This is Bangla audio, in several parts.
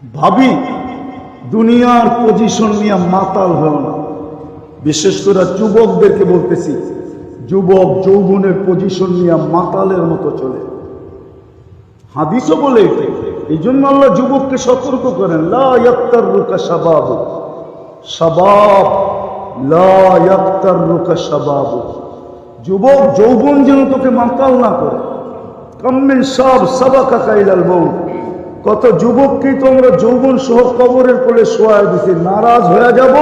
ভাবি দুনিয়ার পজিশন নিয়ে মাতাল হও না। বিশেষ করে যুবকদেরকে বলতেছি, যুবক যৌবনের পজিশন নিয়ে মাতালের মতো চলে। হাদিসও বলে এটা। এই জন্য আল্লাহ যুবককে সতর্ক করেন, লা ইয়াক্তাররুকা শাবাব, শাবাব লা ইয়াক্তাররুকা শাবাব। যুবক যৌবন যেন তোকে মাতাল না করে। কাম্মিন শাব সাবাকাকা ইলাল মউত। কত যুবককেই তো আমরা যৌবন সহ কবরের কোলে শোয়া দিছি। নারাজ হয়ে যাব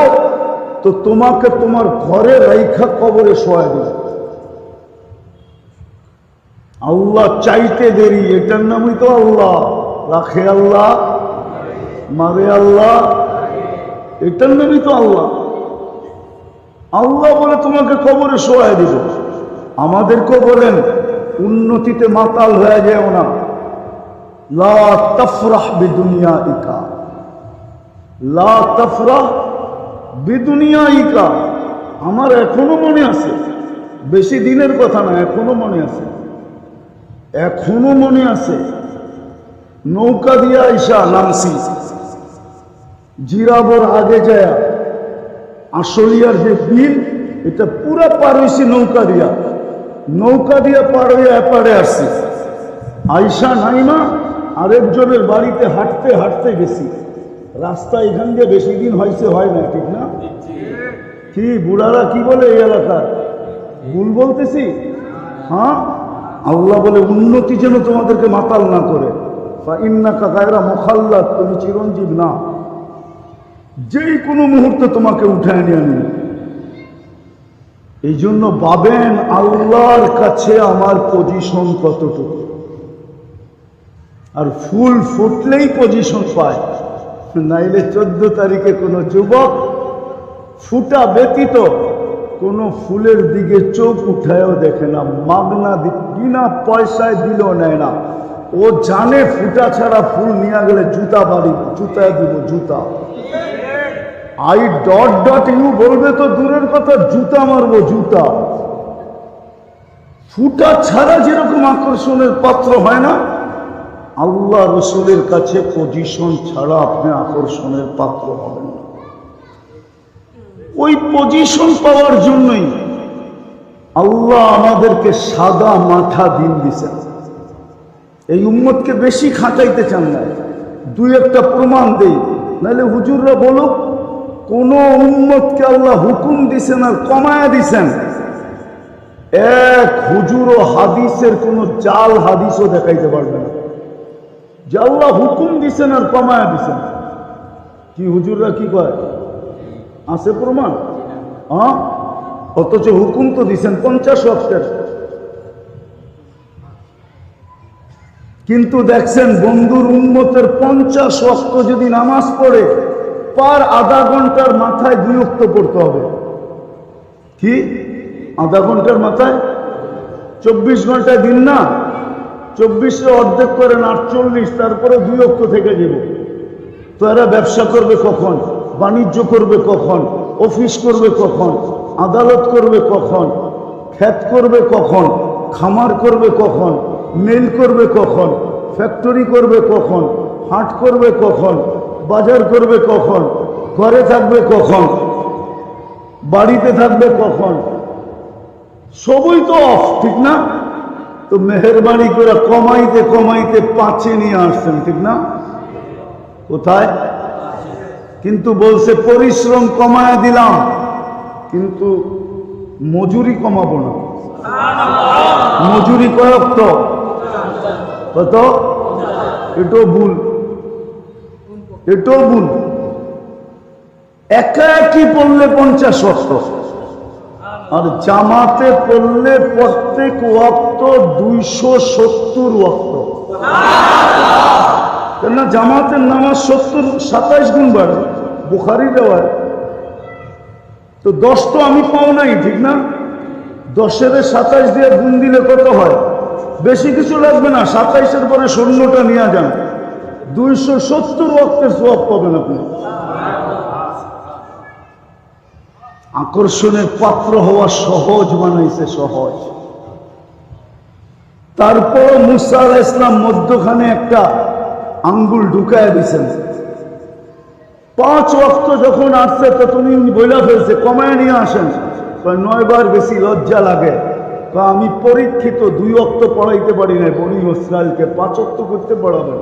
তো তোমাকে তোমার ঘরে রাইখা কবরে শোয়া দিবে। আল্লাহ চাইতে দেরি, এটার নামই তো আল্লাহ। রাখে আল্লাহ, মারে আল্লাহ, এটার নামই তো আল্লাহ। আল্লাহ বলে তোমাকে কবরে শোয়া দিব। আমাদেরকেও বলেন উন্নতিতে মাতাল হয়ে যাও না। লা তাফরাহ বিদুনিয়াইকা, লা তাফরাহ বিদুনিয়াইকা। আমার এখনো মনে আছে, বেশি দিনের কথা না, এখনো মনে আছে, এখনো মনে আছে। নৌকা দিয়া আইসা নামছি, জিরাবর আগে যায় আশুলিয়ার যে বিল, এটা পুরা পার হয়েছি নৌকা দিয়া। নৌকা দিয়া পার হইয়া এপারে আসছি। আইসা নাইমা আরেকজনের বাড়িতে হাঁটতে হাঁটতে গেছি। রাস্তা এখান দিয়ে বেশি দিন হয়েছে, হয় না, ঠিক না? কি বুড়ারা কি বলে এই এলাকার? ভুল বলতেছি? হ্যাঁ, আল্লাহ বলে উন্নতি যেন তোমাদেরকে মাতাল না করে। ইন্নাকা গায়রা মুখাল্লাদ, তুমি চিরঞ্জীব না, যেই কোনো মুহূর্তে তোমাকে উঠায় নিয়ে আনবে। এই জন্য ভাবেন আল্লাহর কাছে আমার পজিশন কতটুকু। আর ফুল ফুটলেই পজিশন পায়, নাইলে 14 তারিখে কোনো যুবক ফুটা ব্যতীত কোনো ফুলের দিকে চোখ উঠায়ও দেখে না। মাগনা বিনা পয়সায় দিলেও নেয় না। ও জানে ফুটা ছাড়া ফুল নিয়ে গেলে জুতা বাড়ি, জুতায় দিব জুতা। আই ডট ডট ইউ বলবে তো দূরের কথা, জুতা মারবো জুতা। ফুটা ছাড়া যেরকম আকর্ষণের পাত্র হয় না, আল্লাহ রসুলের কাছে পজিশন ছাড়া আপনি আকর্ষণের পাত্র হবেন না। ওই পজিশন পাওয়ার জন্যই আল্লাহ আমাদেরকে সাদা মাথা দিন দিছেন। এই উম্মতকে বেশি খাটাইতে চান না। দুই একটা প্রমাণ দেই, নাহলে হুজুররা বলুক কোন উম্মতকে আল্লাহ হুকুম দিছেন আর কমায়া দিছেন। এক হুজুর ও হাদিসের কোন জাল হাদিসও দেখাইতে পারবে না যে আল্লাহ হুকুম দিছেন আর কমায়া দিছেন। কি হুজুররা কি কয়? আছে প্রমাণ? হ্যাঁ, অথচ হুকুম তো দিছেন 50 ওয়াক্তের। কিন্তু দেখছেন বন্ধুর উম্মতের 50 ওয়াক্ত যদি নামাজ পড়ে, পার আধা ঘন্টার মাথায় 2 ওয়াক্ত পড়তে হবে। কি আধা ঘন্টার মাথায়? 24 ঘন্টায় দিন না, 24 অর্ধেক করেন 48, তারপরে 2 ওয়াক্ত থেকে যাবে। তো এরা ব্যবসা করবে কখন, বাণিজ্য করবে কখন, অফিস করবে কখন, আদালত করবে কখন, ক্ষেত করবে কখন, খামার করবে কখন, মিল করবে কখন, ফ্যাক্টরি করবে কখন, হাট করবে কখন, বাজার করবে কখন, ঘরে থাকবে কখন, বাড়িতে থাকবে কখন, সবই তো অফ, ঠিক না? তো মেহেরবানি করে কমাইতে কমাইতে 5-এ নিয়ে আসছেন, ঠিক না? কোথায়? কিন্তু বলছে পরিশ্রম কমায় দিলাম, কিন্তু মজুরি কমাবো না। মজুরি কয়ক তো কত? এটাও ভুল, এটাও ভুল। একা একই পড়লে 50 ওয়াক্ত, আর জামাতে পড়লে প্রত্যেক ওয়াক্ত 270 ওয়াক্ত। কেননা জামাতের নামাজ 27 গুণ বাড়ে, বুখারী দেওয়ায়। তো 10 তো আমি পাও নাই, ঠিক না? 10-এর 27 দিয়ে গুণ দিলে কত হয়? বেশি কিছু লাগবে না, 27-এর পরে 0টা নিয়ে যান, 270 ওয়াক্তের সওয়াব পাবেন আপনি। আকর্ষণের পাত্র হওয়া সহজ বানাইছে, সহজ। তারপর মুসা আলাইহিস সালাম মধ্যখানে একটা আঙ্গুল ঢুকায় দিয়েছেন, 5 ওয়াক্ত যখন আসছে তো তুমি বইলা ফেলছে কমায় নিয়ে আসেন, 9 বার বেশি লজ্জা লাগে। আমি পরীক্ষিত 2 ওয়াক্ত পড়াইতে পারি না, বনি ইসরায়েলকে 5 ওয়াক্ত করতে পড়াবেন,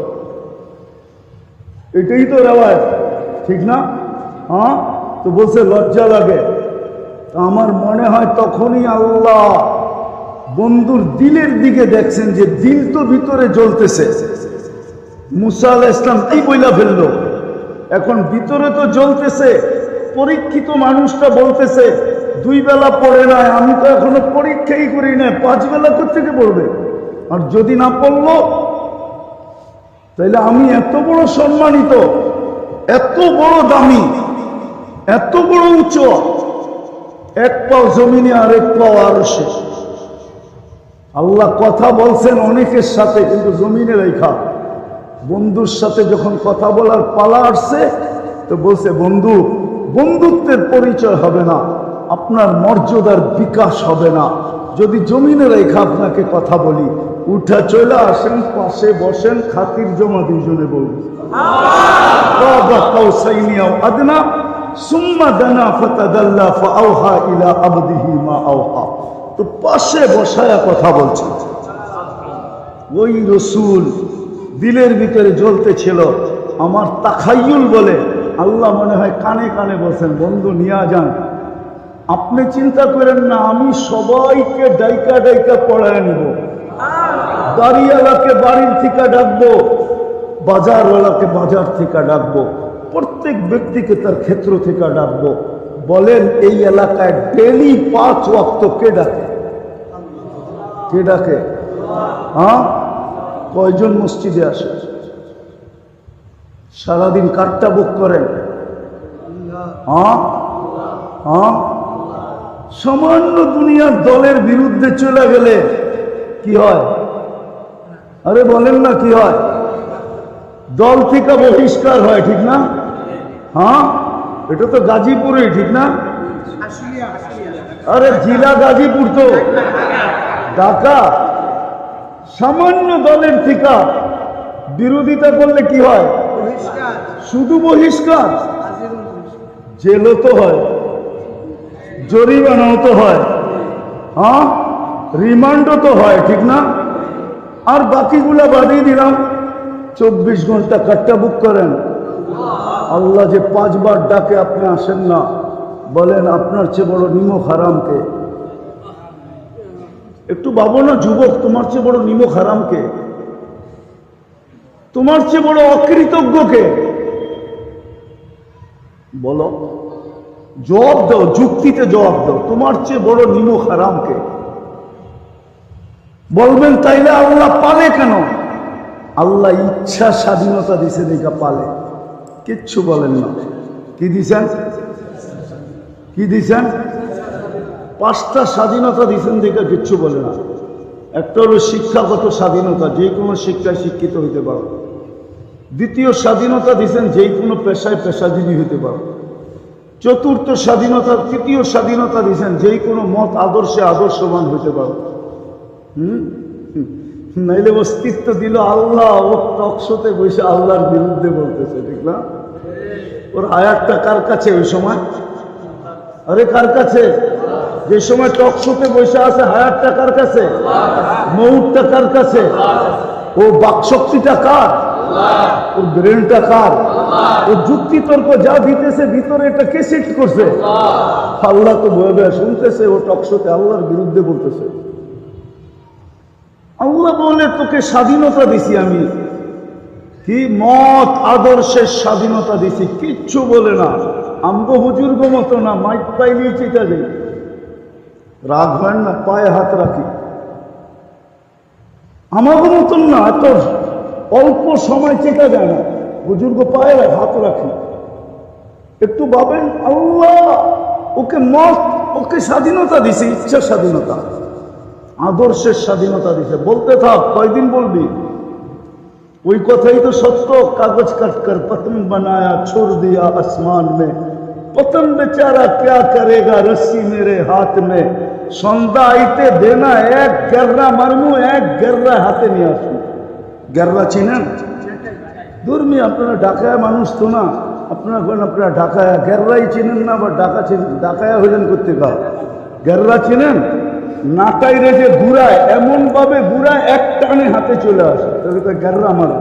এটাই তো রেওয়াজ, ঠিক না? হ্যাঁ, তো বলছে লজ্জা লাগে। আমার মনে হয় তখনই আল্লাহ বন্ধুর দিলের দিকে দেখছেন যে দিল তো ভিতরে জ্বলতেছে। মুসা আলাইহিস সালাম কি বইলা ফেললো, এখন ভিতরে তো জ্বলতেছে। পরীক্ষিত মানুষটা বলতেছে 2 বেলা পড়ে নাই, আমি তো এখনো পরীক্ষাই করি না, 5 বেলা কোত্থেকে পড়বে? আর যদি না পড়লো তাইলে আমি এত বড় সম্মানিত, এত বড় দামি, এত বড় উঁচু, 1 পাও জমিনে আর 1 পাও আরশে। আল্লাহ কথা বলছেন অনেকের সাথে, কিন্তু জমিনে রেখা। বন্ধুর সাথে যখন কথা বলার পালা আসছে তো বলছে বন্ধু, বন্ধুত্বের পরিচয় হবে না, আপনার মর্যাদার বিকাশ হবে না যদি জমিনে রেখা আপনাকে কথা বলি। উঠা চলে আসেন, পাশে বসেন, খাতির জমা দুজনে বলবো আদনা সুম্মা দানা ফাতাদাল্লা ফাআওহা ইলা আবদিহি মা আওহা। তো পাশে বসায়া কথা বলছে। ওই রসুল দিলের ভিতরে জ্বলতেছিল। আমার তাখাইয়ুল বলে আল্লাহ মনে হয় কানে কানে বলছেন, বন্ধু নিয়ে যান, আপনি চিন্তা করেন না, আমি সবাইকে ডাইকা ডাইকা পড়ায় নিব। বাড়িওয়ালাকে বাড়ির থেকে ডাকবো, বাজারওয়ালাকে বাজার থেকে ডাকবো, প্রত্যেক ব্যক্তিকে তার ক্ষেত্র থেকে ডাকবো। বলেন এই এলাকায় ডেলি 5 ওয়াক্ত কে ডাকে? কে ডাকে? হ্যাঁ, কয়জন মসজিদে আসে? সারাদিন কারটা বুক করেন? হ্যাঁ হ্যাঁ, সামান্য দুনিয়ার দলের বিরুদ্ধে চলে গেলে কি হয়? আরে বলেন না কি হয়? দল থেকে বহিষ্কার হয়, ঠিক না? হ্যাঁ, এটা তো গাজীপুরে, ঠিক না? আরে জেলা গাজীপুর তো, ঢাকা। সামান্য দলের থেকে বিরোধিতা করলে কি হয়? শুধু বহিষ্কার, জেলও তো হয়, জরিমানাও তো হয়, হ্যাঁ, রিমান্ডও তো হয়, ঠিক না? আর বাকিগুলা বাদিয়ে দিলাম, 24 ঘন্টা কাটটা বুক করেন। আল্লাহ যে 5 বার ডাকে আপনি আসেন না, বলেন আপনার চেয়ে বড় নিমক হারামকে? একটু ভাবো না যুবক, তোমার চেয়ে বড় নিমক হারামকে? তোমার চেয়ে বড় অকৃতজ্ঞকে? বলো, জবাব দাও, যুক্তিতে জবাব দাও, তোমার চেয়ে বড় নিমক হারামকে? বলবেন তাইলে আল্লাহ পালে কেন? আল্লাহ ইচ্ছা স্বাধীনতা দিছে দেখা পালে, কিচ্ছু বলেন না। কি দিছেন? কি দিছেন? 5টা স্বাধীনতা দিছেন দেখা কিচ্ছু বলে না। একটা হলো শিক্ষাগত স্বাধীনতা, যে কোনো শিক্ষায় শিক্ষিত হইতে পারো। দ্বিতীয় স্বাধীনতা দিছেন যে কোনো পেশায় পেশাজীবী হইতে পারো। চতুর্থ স্বাধীনতা, তৃতীয় স্বাধীনতা দিছেন যে কোনো মত আদর্শে আদর্শবান হইতে পারো। নাইলে অস্তিত্ব দিল আল্লাহ, ও টকশোতে বসে আল্লাহর বিরুদ্ধে বলতেছে, ঠিক না? ওর আয়াতটা কার কাছে ওই সময়? আরে কার কাছে? যে সময় টকশোতে বসে আছে, হায়াতটা কার কাছে? মৌতটা কার কাছে? ও বাকশক্তিটা কার? ওর ব্রেনটা কার? ও যুক্তি তর্ক যা দিতেছে ভিতরে, এটা কে সেট করছে? আল্লাহ তো ভয়ে শুনতেছে, ও টকশোতে আল্লাহর বিরুদ্ধে বলতেছে। আল্লাহ বলে তোকে স্বাধীনতা দিছি আমি, কি মত আদর্শের স্বাধীনতা দিছি, কিচ্ছু বলে না। আমগো হুজুর্গ মতো না, মাইক পাইলেই চিতা যাই। রাগ হয় না, পায়ে হাত রাখি। আমাগো মতন না, এত অল্প সময় চেকা যায় না, বুজুর্গ পায়ে হাত রাখি। একটু ভাবেন, আল্লাহ ওকে মত, ওকে স্বাধীনতা দিছে, ইচ্ছা স্বাধীনতা, আদর্শের স্বাধীনতা দিছে। বলতে থাক, কয়দিন বলবি? ওই কথাই তো সত্য। কাগজ কাটকর পতंग बनाया, छोड़ दिया आसमान में, पतंग बेचारा क्या करेगा, रस्सी मेरे हाथ में। সন্ধ্যা আইতে দেনা, 1 গেররা মারমু, 1 গেররা হাতে নিয়ে আসবো। গেররা চিনেন? দুর্মি, আপনারা ঢাকায় মানুষ তো না, আপনারা ঢাকায়া গেররাই চিনেন না, বা ঢাকায়া হইলেন করতে গা গেররা চিনেন? নাকাইরে যে ঘুরায়, এমন ভাবে ঘুরায় এক টানে হাতে চলে আসে, তাহলে গেররা মারে।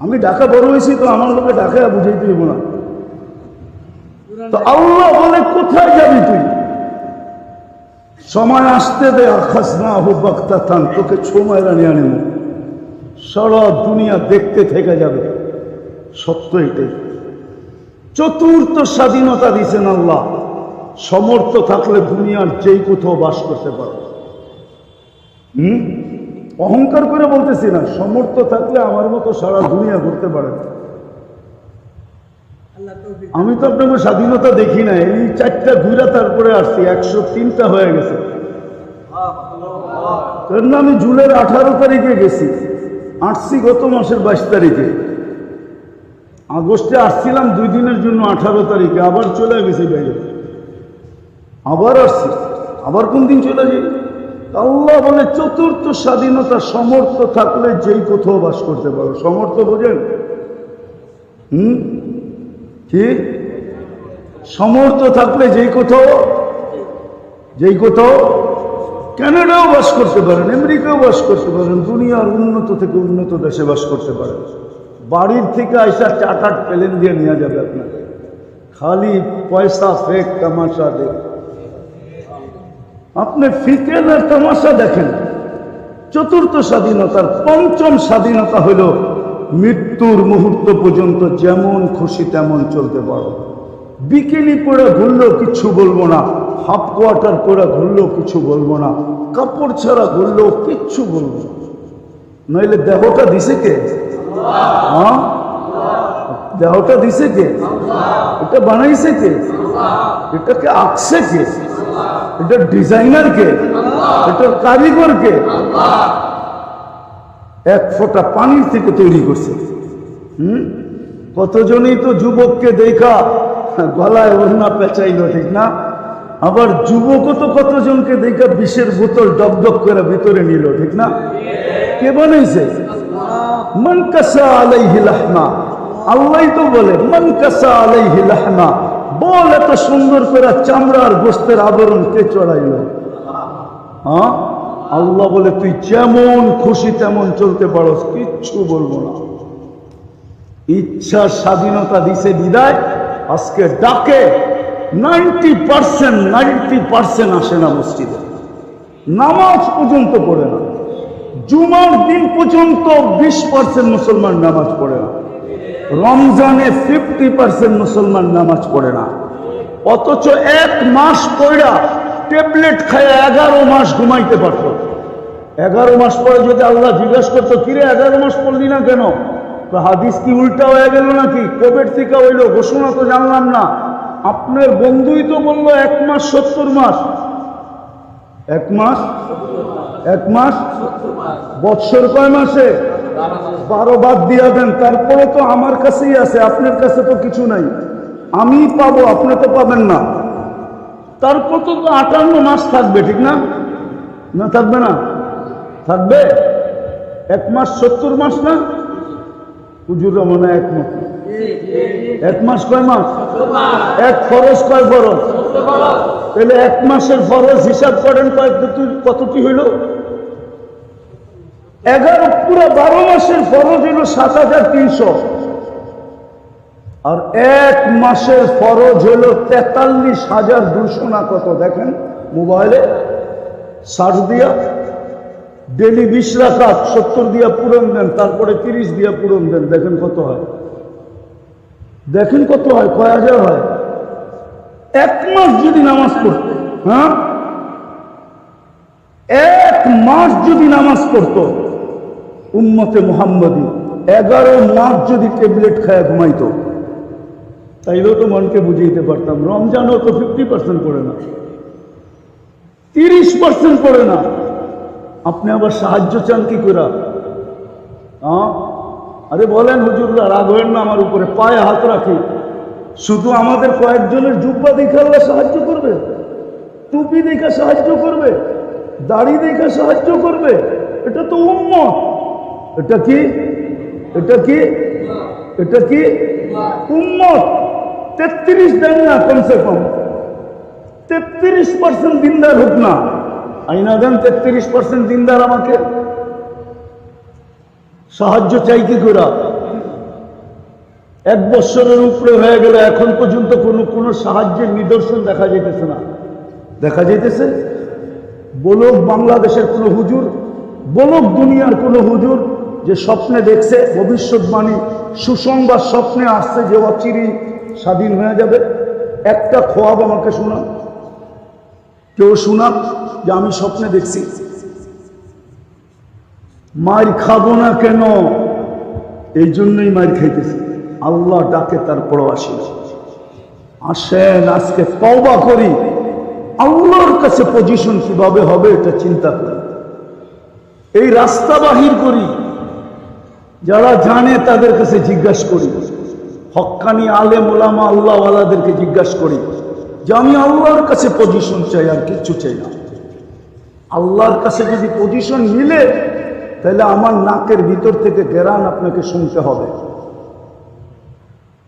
আমি ঢাকা বড় হয়েছি, তো আমার লোকে ঢাকায় বুঝাইতে হইব না। তো আল্লাহ বলে কোথায় যাবি তুই? সময় আসতে দে, আখাস না হো বাক্তাতান, তোকে ছোমায়রা নিয়ে আনেব, সারা দুনিয়া দেখতে থেকে যাবে। সত্য এটাই। চতুর্থ স্বাধীনতা দিয়েছেন আল্লাহ, সমর্থ থাকলে দুনিয়ার যেই কোথাও বাস করতে পারো। অহংকার করে বলতেছি না, সমর্থ থাকলে আমার মতো সারা দুনিয়া ঘুরতে পারে। আমি তো আপনাকে স্বাধীনতা দেখি না, এই 4টা ঘুরা তারপরে আসছি, 103টা হয়ে গেছে। কারণ আমি জুলাইয়ের 18 তারিখে গেছি, আসছি গত মাসের 22 তারিখে। আগস্টে আসছিলাম 2 দিনের জন্য, 18 তারিখে আবার চলে গেছি বাইরে, আবার আসছি, আবার কোন দিন চলে যাই। আল্লাহ বলে চতুর্থ স্বাধীনতা, সমর্থ থাকলে যেই কোথাও বাস করতে পারো। সমর্থ বোঝেন? কি সমর্থ থাকলে যেই কোথাও কানাডাও বাস করতে পারেন, আমেরিকাও বাস করতে পারেন, দুনিয়ার উন্নত থেকে উন্নত দেশে বাস করতে পারেন। বাড়ির থেকে আইসা চার্টার্ড প্লেন দিয়ে নিয়ে যাবে আপনাকে, খালি পয়সা ফেক তামাশা দেখ। আপনি ফিকেন আর তামাশা দেখেন। চতুর্থ স্বাধীনতার পঞ্চম স্বাধীনতা হইল মৃত্যুর মুহূর্ত পর্যন্ত যেমন খুশি তেমন চলতে পারো। বিকিনি পরে ঘুরলেও কিছু বলবো না, হাফ কোয়ার্টার পরে ঘুরলেও কিছু বলবো না, কাপড় ছাড়া ঘুরলেও কিচ্ছু বলবো না। নইলে দেহটা দিছে কে? হ্যাঁ, দেহটা দিছে কে? এটা বানাইছে কে? এটাকে আঁকছে কে? এটার ডিজাইনার কে? এটার কারিগর কে? এক ফোঁটা পানির থেকে তৈরি করছে। কতজনই তো যুবককে দেখা গলায় ওড়না পেঁচাইল, ঠিক না? আবার যুবকও তো কতজনকে দেখা বিষের বোতল ডকডক করে ভিতরে নিল, ঠিক না? কে বানাইছে? মান কাসা আলাইহি লাহমা, আল্লাহ তো বলে মান কাসা আলাইহি লাহমা, বল এত সুন্দর করে চামড়ার গোস্তের আবরণ কে চড়াইল? হ্যাঁ, আল্লাহ বলে তুই যেমন খুশি তেমন চলতে পারো, কিচ্ছু বলবো না। ইচ্ছার স্বাধীনতা দিছে বিদায় আজকে ডাকে 90% আসে না মসজিদে, নামাজ পর্যন্ত পড়ে না। জুমার দিন পর্যন্ত 20% মুসলমান নামাজ পড়ে না। রমজানে 50% মুসলমান নামাজ পড়ে না। অথচ 1 মাস পড়া ট্যাবলেট খায় 11 মাস ঘুমাইতে পারত। 11 মাস পরে যদি আল্লাহ জিজ্ঞাসা করতো, কিরে 11 মাস পড়লি না কেন? হাদিস কি উল্টা হয়ে গেল নাকি? কোভিড থেকে হইল, ঘোষণা তো জানলাম না। আপনার বন্ধুই তো বললো 1 মাস 70 মাস। 1 মাস বৎসর কয় মাসে? 12 বাদ দিয়া দেন, তারপরে তো আমার কাছেই আছে, আপনার কাছে তো কিছু নাই। আমি পাবো, আপনি তো পাবেন না। তারপর তো 58 মাস থাকবে, ঠিক না? না থাকবে না? থাকবে। 1 মাস 70 মাস না? হুজুররা মনে হয় একমত। 1 মাস কয় মাস? 1 ফরজ কয় ফরজ? তাহলে 1 মাসের ফরজ হিসাব করেন কতটি হইল? 11 পুরো 12 মাসের ফরজ হইল 7300, আর 1 মাসের ফরজ হইল 43,200 না কত? দেখেন মোবাইলে সার্চ দিয়া, ডেলি 20 রাকাত 70 দিয়া পূরণ দেন, তারপরে 30 দিয়া পূরণ দেন, দেখেন কত হয়। দেখেন কত হয়, কয় হাজার হয়। 1 মাস যদি নামাজ পড়তো, হ্যাঁ 1 মাস যদি নামাজ পড়তো উম্মতে মুহাম্মদী, 11 মাস যদি ট্যাবলেট খায় ঘুমাইতো, তাইলেও তো মনকে বুঝাইতে পারতাম। রমজানও তো 50% পড়ে না, 30% পড়ে না। আপনি আবার সাহায্য চান কি করে? আরে বলেন হুজুররা, রাগ হবেন না আমার উপরে, পায়ে হাত রাখি। শুধু আমাদের কয়েকজনের জুব্বা দেখে আল্লাহ সাহায্য করবে, টুপি দেখে সাহায্য করবে, দাড়ি দেখে সাহায্য করবে? এটা তো উম্মত। এটা কি? এটা কি? এটা কি উম্মত? 33 দেন না, কমসে কম 33% দিনদার হোক না, আইনা দেন 33% দিনদার। আমাকে সাহায্য চাই কি করে? 1 বছরের উপরে হয়ে গেল, এখন পর্যন্ত কোনো সাহায্যের নিদর্শন দেখা যাইতেছে না। দেখা যাইতেছে বলুক বাংলাদেশের কোন হুজুর, বলুক দুনিয়ার কোন হুজুর যে স্বপ্নে দেখছে, ভবিষ্যৎবাণী সুসংবাদ স্বপ্নে আসছে যে অচিরেই স্বাধীন হয়ে যাবে। একটা খোয়াব আমাকে শোনা, কেউ শোনা যে আমি স্বপ্নে দেখছি। মার খাবো না কেন? এই জন্যই মার খাইতেছি। আল্লাহ ডাকে, তারপরও আসি। আসেন আজকে তওবা করি, আল্লাহর কাছে পজিশন কিভাবে হবে এটা চিন্তা করি, এই রাস্তা বাহির করি। যারা জানে তাদের কাছে জিজ্ঞাসা করি, হক্কানি আলেম ওলামা আল্লাহওয়ালাদেরকে জিজ্ঞাসা করি যে আমি আল্লাহর কাছে পজিশন চাই, আর কিচ্ছু চাই না। আল্লাহর কাছে যদি পজিশন মিলে, তাহলে আমার নাকের ভিতর থেকে ঘেরান আপনাকে শুনতে হবে।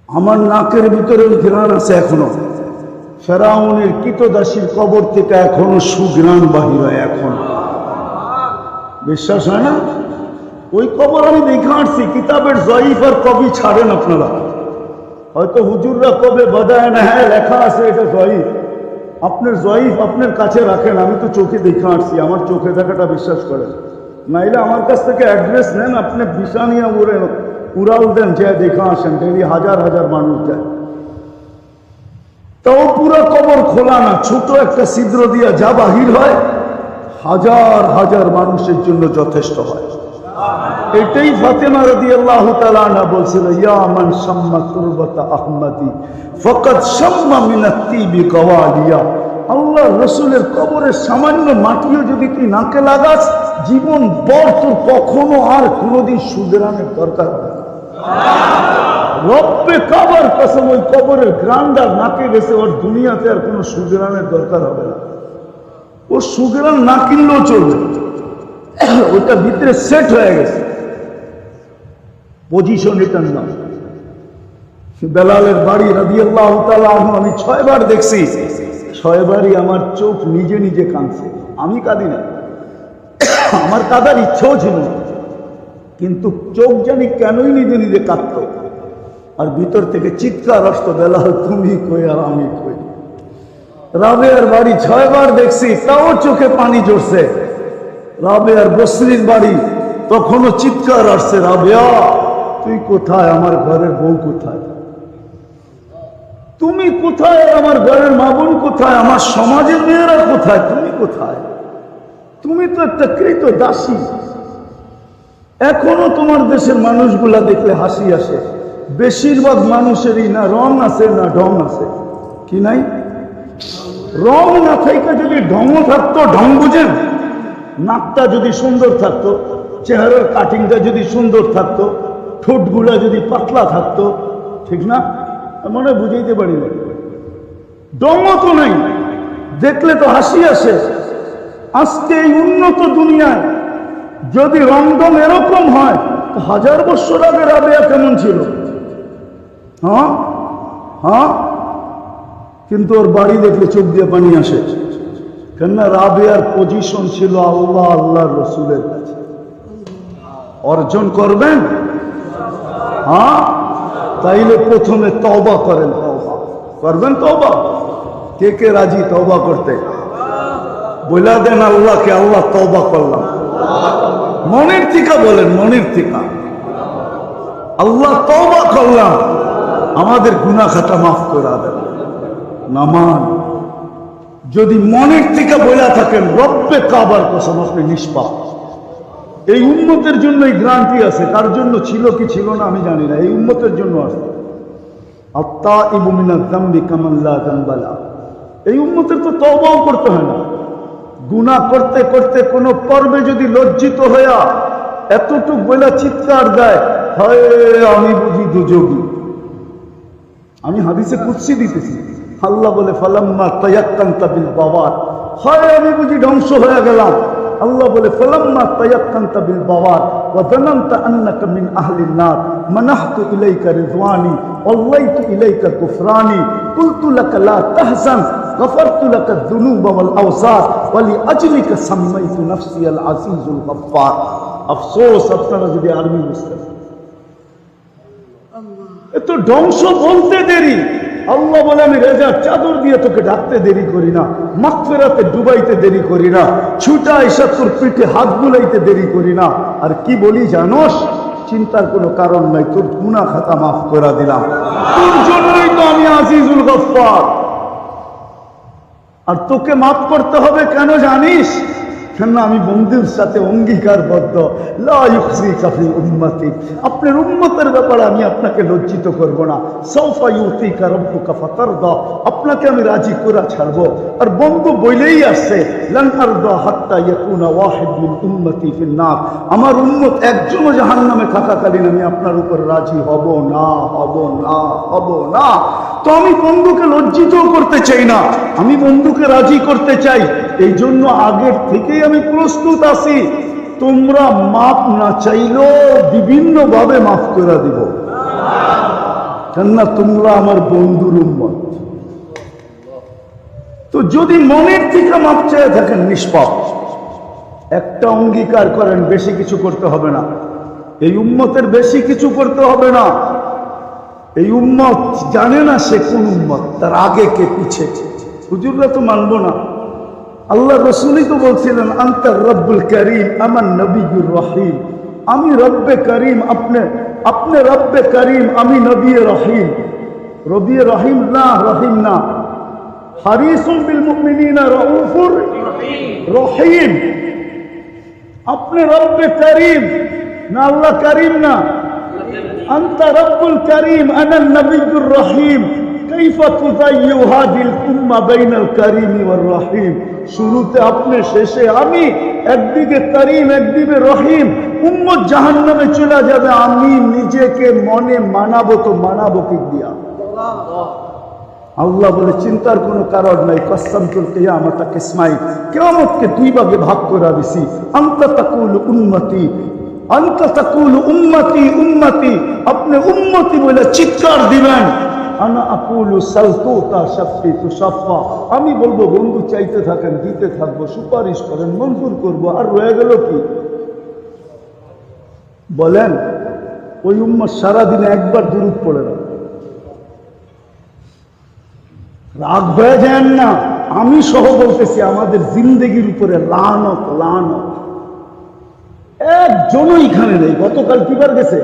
আমার নাকের ভিতরে ঘেরান আছে এখনো। ফেরাউনের কৃতদাসীর কবর থেকে এখনো সুঘ্রাণ বাহির হয়। এখন বিশ্বাস হয় না? ওই কবর আমি দেখে আসছি। কিতাবের জয়ীফ আর কবি ছাড়েন আপনারা, হয়তো হুজুররা কবে বাদায় না, হ্যাঁ লেখা আছে এটা জয়ীফ। আপনার জয়ীফ আপনার কাছে রাখেন, আমি তো চোখে দেখে আসছি, আমার চোখে থাকাটা বিশ্বাস করেন। নাইলে আমার কাছ থেকে অ্যাড্রেস নেন, আপনি ভিসা নিয়ে উড়াল দেন, যে দেখে আসেন। ডেলি হাজার হাজার মানুষ যায়, তাও পুরো কবর খোলা না, ছোট একটা ছিদ্র দিয়া যা বাহির হয় হাজার হাজার মানুষের জন্য যথেষ্ট হয়। এটাই ফাতেমা রাদিয়াল্লাহু তাআলা আনহা বলছিল, ইয়া মান শাম্মা তুরবাতা আহমদি ফাকাদ শাম্মা মিনাত তিবি কওয়ালিয়া। আল্লাহর রাসূলের কবরের সামান্য মাটিও যদি তুই নাকে লাগাস, জীবন ভর তোর কখনো আর কোনোদিন সুদরানের দরকার হবে না। রব্বে কাবার কসম, ওই কবরের গ্রান্ডার নাকে গেছে, ওর দুনিয়াতে আর কোনো সুগরানের দরকার হবে না। ও সুগরান না কিনলেও চলবে, ওটা ভিতরে সেট হয়ে গেছে। পজিশন এটার নাম। বেলালের বাড়ি রাদিয়াল্লাহু তাআলা আনহু আমি 6 বার দেখছি, 6 বারই আমার চোখ নিজে নিজে কাঁদছে। আমি কাঁদি না, আমার কাঁদার ইচ্ছেও ছিল না, কিন্তু চোখ জানি কেনই নিজে নিজে কাঁদত। আর ভিতর থেকে চিৎকার আসতো, বেলাল তুমি কই আর আমি কই। রাবেয়ার বাড়ি 6 বার দেখছি, তাও চোখে পানি ঝরছে। রাবেয়ার বসরির বাড়ি, তখনও চিৎকার আসছে, রাবেয়া তুই কোথায়, আমার ঘরের বউ কোথায়, তুমি কোথায়, আমার ঘরের মা বোন কোথায়, আমার সমাজের মেয়েরা কোথায়, তুমি কোথায়? তুমি তো একটা কৃত দাসী। এখনো তোমার দেশের মানুষগুলা দেখলে হাসি আসে। বেশিরভাগ মানুষেরই না রং আছে না ঢং আছে। কি নাই? রং না থাইকা যদি ঢং থাকতো, ঢং বুঝেন, নাকটা যদি সুন্দর থাকতো, চেহারার কাটিংটা যদি সুন্দর থাকতো, ঠোঁটগুলা যদি পাতলা থাকতো, ঠিক না? মনে বুঝাইতে পারি না। ঢংও তো নাই, দেখলে তো হাসি আসে। আজকে এই উন্নত দুনিয়ায় যদি রংডং এরকম হয়, তো 1000 বছর আগে রাবেয়া কেমন ছিল? হ্যাঁ হ্যাঁ, কিন্তু ওর বাড়ি দেখলে চোখ দিয়ে পানি আসে। কেননা রাবেয়ার পজিশন ছিল আল্লাহ আল্লাহর রসুলের কাছে। অর্জন করবেন, হ্যাঁ, তাইলে প্রথমে তওবা করেন। তওবা করবেন, তওবা। কে কে রাজি তওবা করতে? বলে দেন আল্লাহকে, আল্লাহ তওবা করলাম। মনের থেকে বলেন, মনের থেকে, আল্লাহ তওবা করলাম, আমাদের গুনাহ খাতা মাফ করে দেন। নামান যদি মনের থেকে বলে থাকেন, রব্বে কাবার কসম আপনি নিষ্পাপ। এই উম্মতের জন্য এই গ্রান্টি আছে। কার জন্য ছিল কি ছিল না আমি জানি না, এই উম্মতের জন্য আছে। আত্তাইবু মিনাজ যামবি কামান লা যামবা লা। এই উম্মতের তো তওবাও করতে হয় না। গুনাহ করতে করতে কোন পর্বে যদি লজ্জিত হইয়া এতটুক বলে চিৎকার দেয়, হয় আমি বুঝি দুযোগী। আমি হাদিসে কুদসি দিতেছি, আল্লাহ বলে ফালাম্মা তায়াক্কানতা বিল বাওয়ার, হয় আমি বুঝি ধ্বংস হয়ে গেলাম। আল্লাহ বলে ফালাম্মা তায়াক্কানতা বিল বাওয়ার, وظننت أنك من أهل النار منحت إليك رضواني والليت إليك غفراني قلت لك لا تحزن غفرت لك الذنوب والأوزار ولأجلك سميت نفسي العزيز الغفار أفسوس আপনারা যদি আরবি বুঝতেন এত ধ্বংস বলতে দেরি আল্লাহ বলে আমি রেজার চাদর দিয়ে তোকে ঢাকতে দেরি করি না মাগফিরাতে ডুবাইতে দেরি করি না ছুটা এসে তোর পিঠে হাত বুলাইতে দেরি করি না আর কি বলি জানোস চিন্তার কোনো কারণ নাই তোর গুনাহ খাতা মাফ করে দিলাম তোর জন্যই তো আমি আজিজুল গফফার আর তোকে মাফ করতে হবে কেন জানিস কেন আমি বন্ধুর সাথে অঙ্গীকারবদ্ধ লা ইউখজিকা ফি উম্মতি আপনার উম্মতের ব্যাপারে আমি আপনাকে লজ্জিত করব না সাউফা ইউতিকা রাব্বুকা ফাতারদা আপনাকে আমি রাজি করে ছাড়ব আর বন্ধু বলেই আসছে লান আরদা হাত্তা ইয়াকুনা ওয়াহিদ মিন উম্মতি ফিন নার আমার উম্মত একজনও জাহান্নামে থাকাকালীন আমি আপনার উপর রাজি হব না হব না হব না তো আমি বন্ধুকে লজ্জিত করতে চাই না আমি বন্ধুকে রাজি করতে চাই এই জন্য আগের থেকেই আমি প্রস্তুত আছি তোমরা মাপ না চাইলেও বিভিন্ন ভাবে মাফ করে দিব কেননা তোমরা আমার বন্ধুর উম্মত তো যদি মনের থেকে মাপ চেয়ে থাকেন নিষ্পাপ একটা অঙ্গীকার করেন বেশি কিছু করতে হবে না এই উম্মতের বেশি কিছু করতে হবে না এই উম্মত জানে না সে কোন উম্মত তার আগে কে পিছে হুজুররা তো মানবো না আল্লাহ রসুলই তো বলছিলেন আনতার রব্বুল করিম আমার নবীর রহিম আমি রব্বে করিম আপনি রব্বে করিম আমি নবী রহিম রবি রহিম না হারিসুম বিল মুমিনিনা রাউফুর রহিম আপনি রব্বে করিম না আল্লাহ করিম না আনতা রব্বুল করিম আনা নবীর রহিম কাইফা তুযায়্যু হাদিল উম্মাহ বাইনাল করিম ওয়ার রহিম শুরুতে আপনি শেষে আমি একদিকে করিম একদিকে রহিম উম্মত জাহান্নামে চলে যাবে আমি নিজেকে মনে মানাবো তো মানাবো কি দিয়া আল্লাহ বলে চিন্তার কোনো কারণ নাই কসসামতুল কিয়ামাতা কিসমাই কিয়ামতকে দুই ভাগে ভাগ করে দিছি আনতা তাকুলু উম্মতি উম্মতি আপনি উম্মতি বলে চিৎকার দিবেন আনা আকুলু সালতুতা শাফি তুশাফা আমি বলবো বন্ধু চাইতে থাকেন দিতে থাকবো সুপারিশ করেন মঞ্জুর করব আর রয়ে গেল কি বলেন ওই উম্মত সারাদিনে একবার দুরূদ পড়ে না রাগ হয়ে যান না আমি সহ বলতেছি আমাদের জিন্দেগির উপরে লানত লানত একজনও এখানে নেই গতকাল কিবার গেছে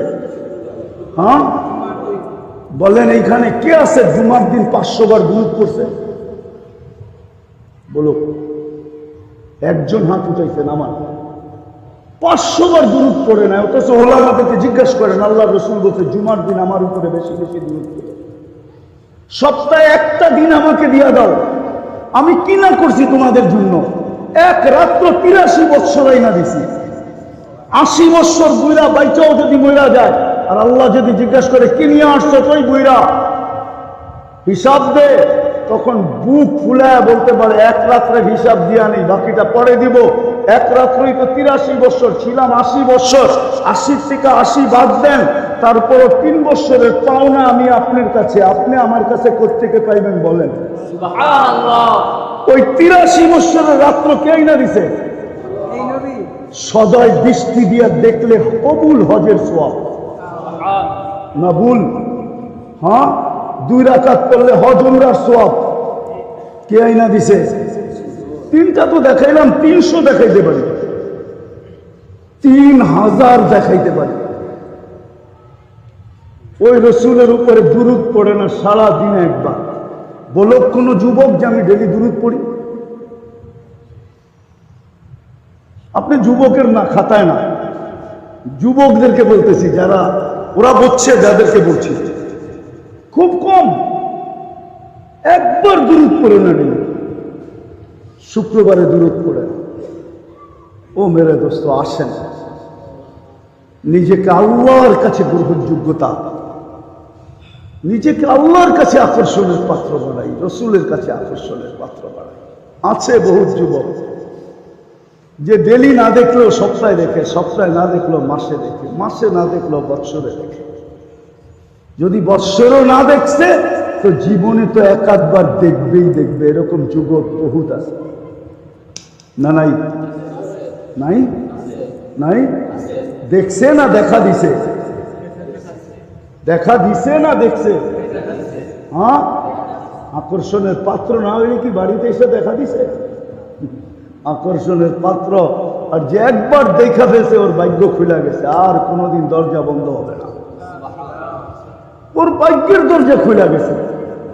হ্যাঁ বলেন এইখানে কে আছে জুমার দিন 500 বার দুরূদ পড়ছে বলো একজন হাত উঠাইছেন আমার 500 বার দুরূদ পড়ে না অথচ ওলামাদেরকে জিজ্ঞাসা করেন আল্লাহ রাসূল বলতে জুমার দিন আমার উপরে বেশি বেশি দুরূদ পড়ে সপ্তাহে একটা দিন আমাকে দিয়া দাও আমি কি না করছি তোমাদের জন্য এক রাত্র 83 বছর আইনা দিছি 80 বছর বুইরা বাইচাও যদি মইরা যায় আর আল্লাহ যদি জিজ্ঞাসা করে কি নিয়ে আসছো তুই বুইরা হিসাব দে তখন বুক ফুলায় বলতে পারে এক রাত্রে হিসাব দিয়া নেই বাকিটা পরে দিব এক রাত্রই তো 83 বছর ছিলাম 80 বছর 80 থেকে 80 বাদ দেন তারপরও 3 বছরের পাওনা আমি আপনার কাছে আপনি আমার কাছে কোত্থেকে পাইবেন বলেন সুবহানাল্লাহ ওই 83 বছরের রাত্র কে না দিছে এই নবী সদয় দৃষ্টি দিয়া দেখলে কবুল হজের সওয়াব না ভুল হ্যাঁ 2 রাকাত পড়লে হজ উমরার সওয়াব কে আইনা দিছে তিনটা তো দেখাইলাম 300 দেখাইতে পারি 3000 দেখাইতে পারি ওই রসুলের উপরে দুরূদ পড়ে না সারা দিনে একবার বলো কোন যুবক যে আমি ডেলি দুরূদ পড়ি আপনি যুবকের না খাতায় না যুবকদেরকে বলতেছি যারা ওরা বলছে যাদেরকে বলছি খুব কম একবার দুরূদ পড়ে না শুক্রবারে দুরূদ পড়ে ও মেরে দোস্ত আসেন নিজেকে আল্লাহর কাছে গ্রহণযোগ্যতা নিজেকে আল্লাহর কাছে আকর্ষণের পাত্র বানাই রসুলের কাছে আকর্ষণের পাত্র বানাই আছে বহু যুবক যে ডেলি না দেখলেও সপ্তাহে দেখে, সপ্তাহে না দেখলেও মাসে দেখে, মাসে না দেখলেও বৎসরে দেখে। যদি বৎসরও না দেখছে তো জীবনে তো এক আধবার দেখবেই দেখবে। এরকম যুবক বহুত আছে না? নাই? নাই? নাই? দেখছে না দেখা দিছে? দেখা দিছে না দেখছে? হ্যাঁ, আকর্ষণের পাত্র না হইলে কি বাড়িতে এসে দেখা দিছে? আকর্ষণের পাত্র। আর যে একবার দেখা ফেলছে ওর ভাগ্য খুলে গেছে, আর কোনোদিন দরজা বন্ধ হবে না, ওর ভাগ্যের দরজা খুলে গেছে।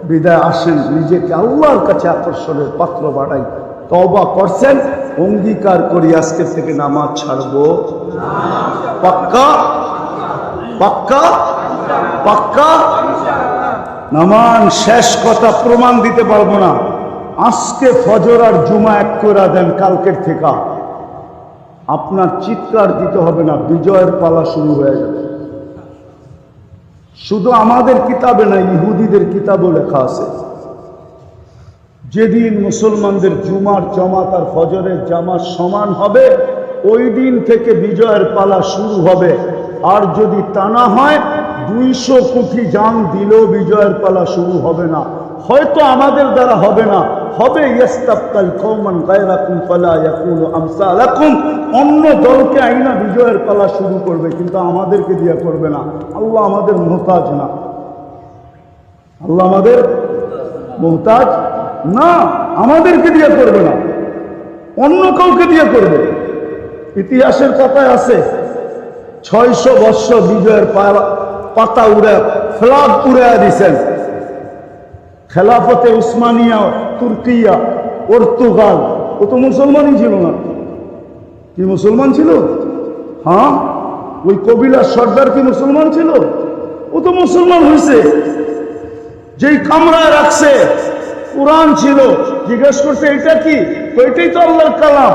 বিদায় আসেন, নিজেকে আল্লাহর কাছে আকর্ষণের পাত্র বানাই। তওবা করছেন, অঙ্গীকার করি আজকের থেকে নামাজ ছাড়বো। পাক্কা? পাক্কা? পাক্কা? নামাজ শেষ কথা প্রমাণ দিতে পারবো না। আজকে ফজর আর জুমা এক করে দেন, কালকের থেকে আপনার চিৎকার দিতে হবে না, বিজয়ের পালা শুরু হয়ে যাবে। শুধু আমাদের কিতাবে না, ইহুদিদের কিতাবও লেখা আছে, যেদিন মুসলমানদের জুমার জামাত আর ফজরের জামাত সমান হবে ওই দিন থেকে বিজয়ের পালা শুরু হবে। আর যদি তা না হয় 200 কোটি জান দিলেও বিজয়ের পালা শুরু হবে না। হয়তো আমাদের দ্বারা হবে না, হবে ইয়াস্তাবকাল কওমান গায়রাকুম ফালা ইয়াকুনু আমসালাকুম, অন্য দলকে আইনা বিজয়ের পালা শুরু করবে, কিন্তু আমাদেরকে দিয়া করবে না। আল্লাহ আমাদের মুহতাজ না, আল্লাহ আমাদের মুহতাজ না, আমাদেরকে দিয়ে করবে না, অন্য কাউকে দিয়ে করবে। ইতিহাসের কথায় আছে 600 বৎসর বিজয়ের পাতা উড়ে, ফ্ল্যাগ উড়ে দিয়েছেন। খেলাফতে উসমানিয়া, তুর্কিয়া, পর্তুগাল, ও তো মুসলমানই ছিল না। কি মুসলমান ছিল? হ্যাঁ, ওই কবিলার সর্দার কি মুসলমান ছিল? ও তো মুসলমান হয়েছে। যেই কামরায় রাখছে কোরআন ছিল, জিজ্ঞেস করছে এটা কি? ওইটাই তো আল্লাহর কালাম।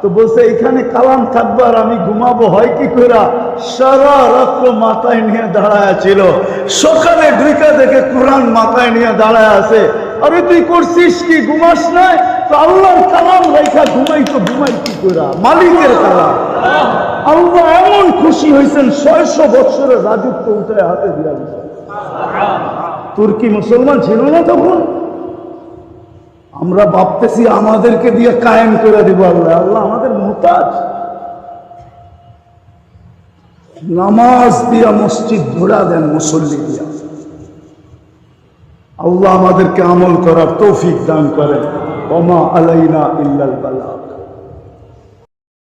তো বলছে এখানে কালাম থাকবে আর আমি ঘুমাবো, হয় কি করে? সারা রাত্র মাথায় নিয়ে দাঁড়ায় ছিল, সকালে ঢুকে দেখে কোরআন মাথায় নিয়ে দাঁড়ায় আছে। আরে তুই করছিস কি, ঘুমাস নাই? তো আল্লাহর কালাম রেখা ঘুমাই, তো ঘুমাই কি করে? মালিকের কালাম। আল্লাহ এমন খুশি হয়েছেন 600 বৎসরের রাজত্ব উঠে হাতে দিয়া দিয়েছেন। তুর্কি মুসলমান ছিল না তখন। আমরা ভাবতেছি আমাদেরকে দিয়ে কায়েম করে দিব আল্লাহ। আল্লাহ আমাদের মুহতাজ। নামাজ দিয়া মসজিদ ঘোরা দেন, মুসল্লি দিয়া। আল্লাহ আমাদেরকে আমল করার তৌফিক দান করেন। ওমা আলাইনা ইল্লাল বালাগ।